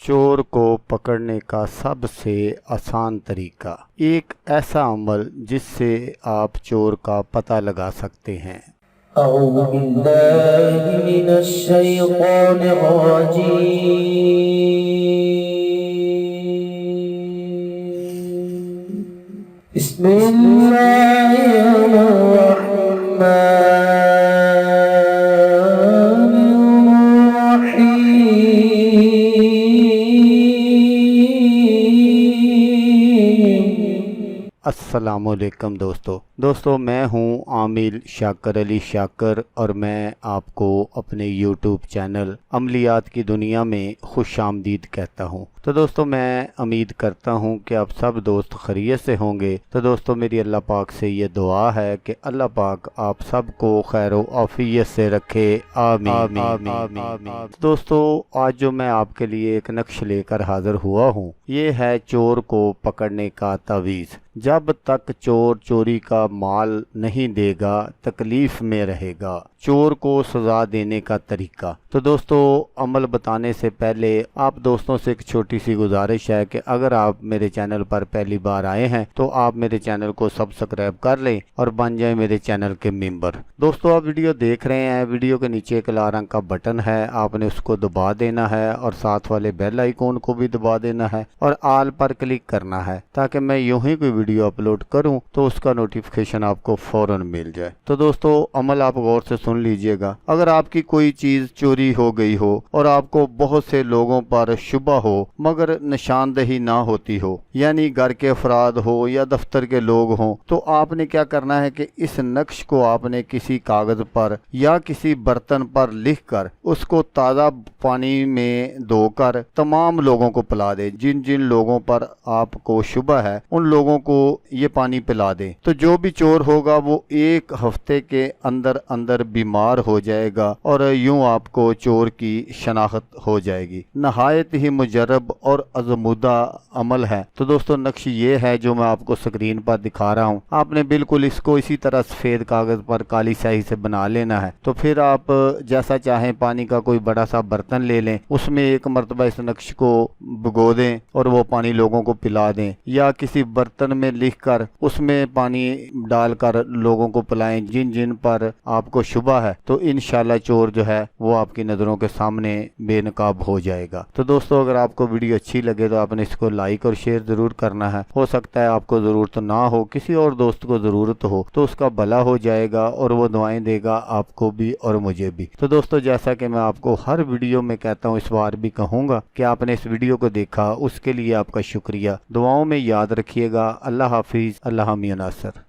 چور کو پکڑنے کا سب سے آسان طریقہ، ایک ایسا عمل جس سے آپ چور کا پتہ لگا سکتے ہیں۔ اعوذ باللہ من الشیطان الرجیم، بسم اللہ الرحمن السلام علیکم دوستو میں ہوں عامل شاکر علی شاکر اور میں آپ کو اپنے یوٹیوب چینل عملیات کی دنیا میں خوش آمدید کہتا ہوں۔ تو دوستو میں امید کرتا ہوں کہ آپ سب دوست خیریت سے ہوں گے۔ تو دوستو میری اللہ پاک سے یہ دعا ہے کہ اللہ پاک آپ سب کو خیر و عافیت سے رکھے، آمین۔ دوستو آج جو میں آپ کے لیے ایک نقش لے کر حاضر ہوا ہوں، یہ ہے چور کو پکڑنے کا تعویذ۔ جب تک چور چوری کا مال نہیں دے گا تکلیف میں رہے گا، چور کو سزا دینے کا طریقہ۔ تو دوستو عمل بتانے سے پہلے آپ دوستوں سے ایک چھوٹی سی گزارش ہے کہ اگر آپ میرے چینل پر پہلی بار آئے ہیں تو آپ میرے چینل کو سبسکرائب کر لیں اور بن جائیں میرے چینل کے ممبر۔ دوستو آپ ویڈیو دیکھ رہے ہیں، ویڈیو کے نیچے ایک لال رنگ کا بٹن ہے، آپ نے اس کو دبا دینا ہے اور ساتھ والے بیل آئیکن کو بھی دبا دینا ہے اور آل پر کلک کرنا ہے تاکہ میں یوں ہی کوئی ویڈیو اپلوڈ کروں تو اس کا نوٹیفیکیشن آپ کو فوراً مل جائے۔ تو دوستو عمل آپ غور سے سن لیجئے گا۔ اگر آپ کی کوئی چیز چوری ہو گئی ہو اور آپ کو بہت سے لوگوں پر شبہ ہو مگر نشاندہی نہ ہوتی ہو، یعنی گھر کے افراد ہو یا دفتر کے لوگ ہوں، تو آپ نے کیا کرنا ہے کہ اس نقش کو آپ نے کسی کاغذ پر یا کسی برتن پر لکھ کر اس کو تازہ پانی میں دھو کر تمام لوگوں کو پلا دے۔ جن جن لوگوں پر آپ کو شبہ ہے ان لوگوں کو یہ پانی پلا دیں، تو جو بھی چور ہوگا وہ ایک ہفتے کے اندر اندر بیمار ہو جائے گا اور یوں آپ کو چور کی شناخت ہو جائے گی۔ نہایت ہی مجرب اور آزمودہ عمل ہے۔ تو دوستو نقش یہ ہے جو میں آپ کو سکرین پر دکھا رہا ہوں، آپ نے بالکل اس کو اسی طرح سفید کاغذ پر کالی سیاہی سے بنا لینا ہے۔ تو پھر آپ جیسا چاہیں پانی کا کوئی بڑا سا برتن لے لیں، اس میں ایک مرتبہ اس نقش کو بھگو دیں اور وہ پانی لوگوں کو پلا دیں، یا کسی برتن میں لکھ کر اس میں پانی ڈال کر لوگوں کو پلائیں جن جن پر آپ کو شبہ ہے، تو انشاءاللہ چور جو ہے وہ آپ کی نظروں کے سامنے بے نقاب ہو جائے گا۔ تو دوستو اگر آپ کو ویڈیو اچھی لگے تو آپ نے اس کو لائک اور شیئر ضرور کرنا ہے۔ ہو سکتا ہے آپ کو ضرورت نہ ہو، کسی اور دوست کو ضرورت ہو تو اس کا بھلا ہو جائے گا اور وہ دعائیں دے گا آپ کو بھی اور مجھے بھی۔ تو دوستو جیسا کہ میں آپ کو ہر ویڈیو میں کہتا ہوں، اس بار بھی کہوں گا کہ آپ نے اس ویڈیو کو دیکھا، اس کے لیے آپ کا شکریہ۔ دعاؤں میں یاد رکھیے گا۔ اللہ حافظ، اللہ حامی ناصر۔